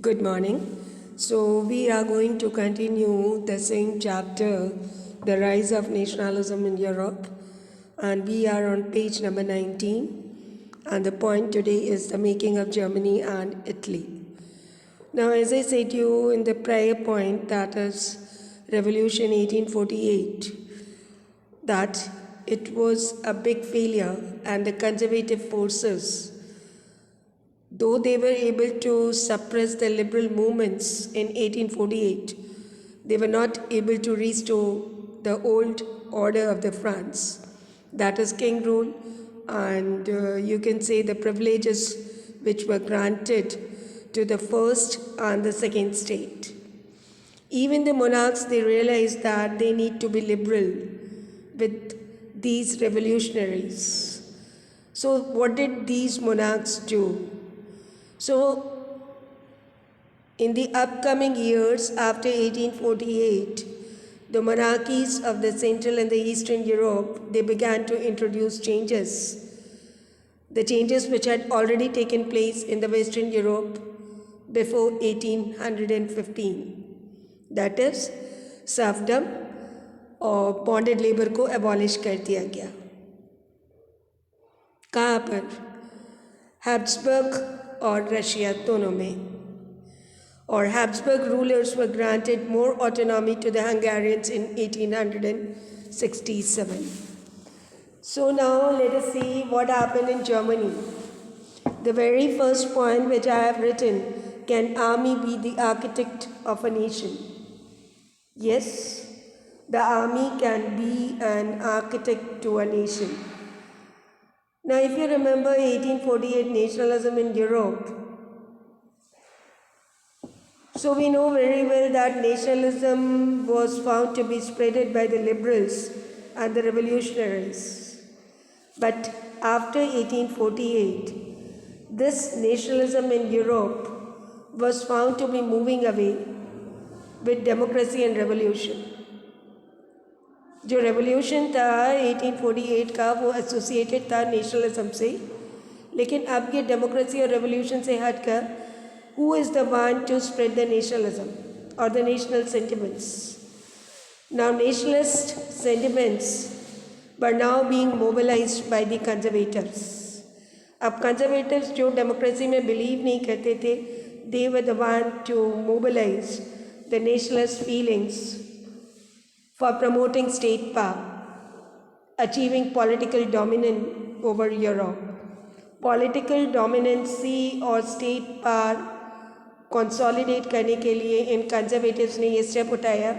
Good morning. So, we are going to continue the same chapter, The Rise of Nationalism in Europe, and we are on page number 19. And the point today is the making of Germany and Italy. Now, as I said to you in the prior point, that is Revolution 1848, that it was a big failure, and the conservative forces, though they were able to suppress the liberal movements in 1848, they were not able to restore the old order of the France. That is king rule, and you can say the privileges which were granted to the first and the second state. Even the monarchs, they realized that they need to be liberal with these revolutionaries. So what did these monarchs do? So, in the upcoming years after 1848, the monarchies of the Central and the Eastern Europe, they began to introduce changes. The changes which had already taken place in the Western Europe before 1815. That is, serfdom और bonded labor को abolish कर दिया गया. कहाँ पर? Habsburg और Russia दोनों में. Or Habsburg rulers were granted more autonomy to the Hungarians in 1867. So now let us see what happened in Germany. The very first point which I have written, can army be the architect of a nation? Yes, the army can be an architect to a nation. Now if you remember 1848 nationalism in Europe, so we know very well that nationalism was found to be spreaded by the liberals and the revolutionaries. But after 1848, this nationalism in Europe was found to be moving away with democracy and revolution. जो revolution था 1848 का वो associated था nationalism से, लेकिन अब ये democracy और revolution से हटकर who is the one to spread the nationalism or the national sentiments? Now, nationalist sentiments were now being mobilized by the conservators. अब conservatives जो democracy में believe नहीं करते थे, they were the one to mobilize the nationalist feelings for promoting state power, achieving political dominance over Europe. Political dominancy or state power consolidate करने के लिए इन conservatives ने ये स्टेप उठाया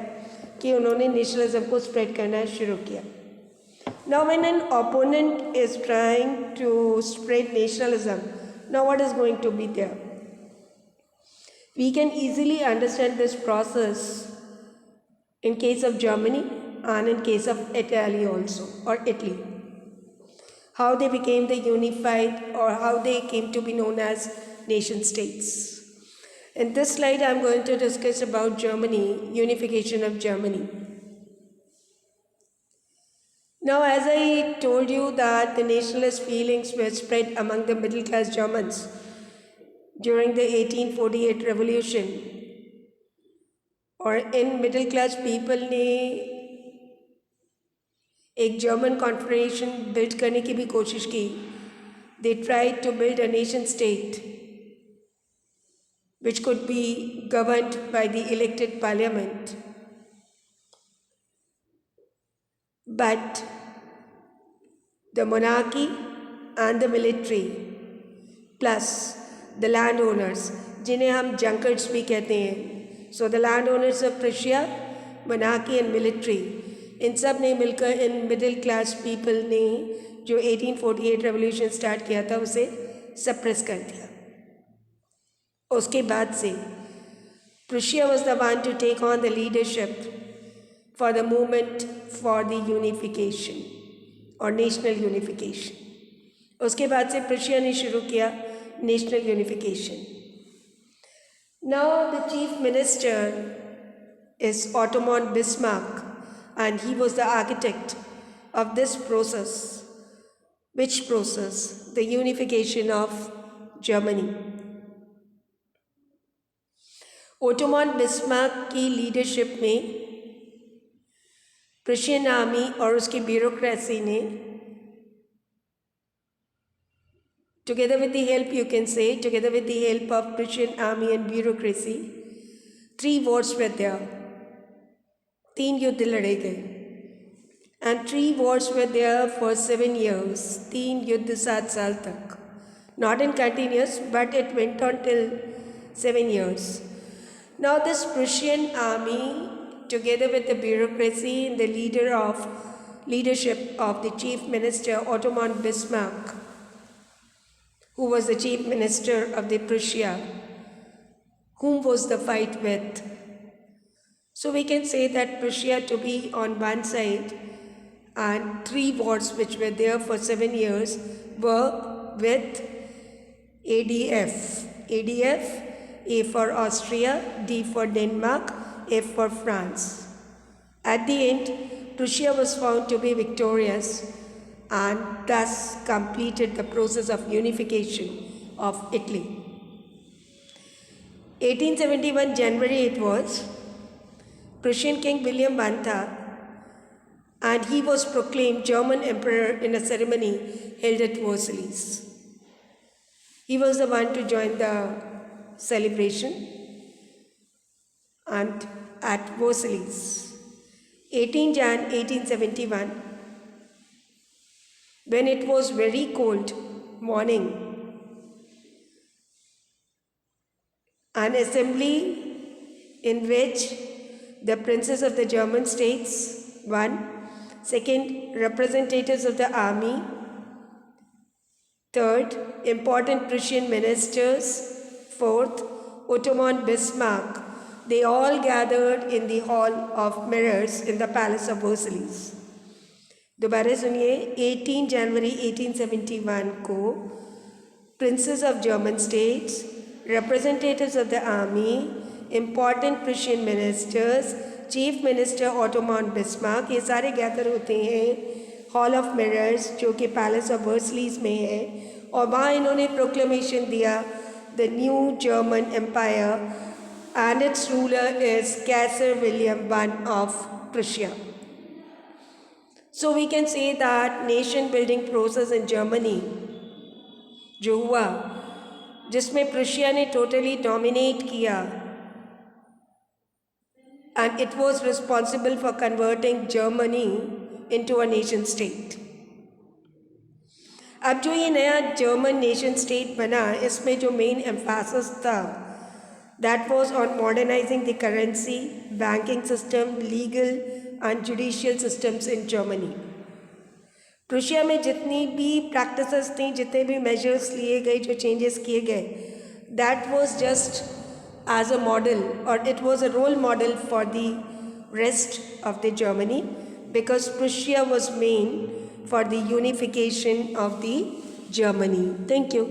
कि उन्होंने नेशनलिज्म को स्प्रेड करना शुरू किया. Now when an opponent is trying to spread nationalism, now what is going to be there? We can easily understand this process in case of Germany and in case of Italy also, or Italy. How they became the unified, or how they came to be known as nation states. In this slide, I'm going to discuss about Germany, unification of Germany. Now, as I told you that the nationalist feelings were spread among the middle class Germans during the 1848 revolution, और in middle class people ने एक German confederation build करने की भी कोशिश की. They tried to build a nation state which could be governed by the elected parliament. But the monarchy and the military plus the landowners, जिन्हें हम junkards भी कहते हैं, so the landowners of Prussia, monarchy and military, इन सब ने मिलकर in middle class people ने जो 1848 रेवोल्यूशन स्टार्ट किया था उसे सप्रेस कर दिया. उसके बाद से Prussia was the one to take on the leadership for the movement for the unification or national unification. उसके बाद से Prussia ने शुरू किया national unification. Now the chief minister is Otto von Bismarck, and he was the architect of this process. Which process? The unification of Germany. Ottoman Bismarck की leadership में Prussian army और उसकी ब्यूरोक्रेसी ने, together with the help, you can say, together with the help of Prussian army and bureaucracy, 3 wars were there. 3 युद्ध लड़े गए. And 3 wars were there for 7 years. 3 युद्ध 7 साल तक. Not in continuous, but it went on till 7 years. Now this Prussian army, together with the bureaucracy and the leadership of the chief minister Ottoman Bismarck, who was the chief minister of the Prussia, whom was the fight with? So we can say that Prussia to be on one side and 3 wars which were there for 7 years were with ADF. ADF, A for Austria, D for Denmark, F for France. At the end, Prussia was found to be victorious and thus completed the process of unification of Italy. 1871 January it was, Prussian King William Bantha, and he was proclaimed German Emperor in a ceremony held at Versailles. He was the one to join the celebration and at Versailles. 18 Jan 1871, when it was very cold morning, an assembly in which the princes of the German states, 1, second, representatives of the army, third, important Prussian ministers, fourth, Ottoman Bismarck, they all gathered in the Hall of Mirrors in the Palace of Versailles. दोबारा सुनिए, 18 जनवरी 1871 को princes of German states, representatives of the army, important Prussian ministers, chief minister Ottoman Bismarck, ये सारे gather होते हैं hall of mirrors जो कि palace of वर्सलीज में है, और वहाँ इन्होंने प्रोक्लेमेशन दिया the new German empire and its ruler is Kaiser William one of Prussia. So we can say that nation building process in Germany जो हुआ, जिसमें प्रुशिया ने टोटली डोमिनेट किया, and it was responsible for converting Germany into a nation state. अब जो ये नया German nation state बना, इसमें जो मेन एम्फेसिस था that was on modernizing the currency, banking system, legal and judicial systems in Germany. Prussia में जितनी भी प्रैक्टिसेस थी, जितने भी मेजर्स लिए गए, जो चेंजेस किए गए, that was just as a model, or it was a role model for the rest of the Germany, because Prussia was main for the unification of the Germany. Thank you.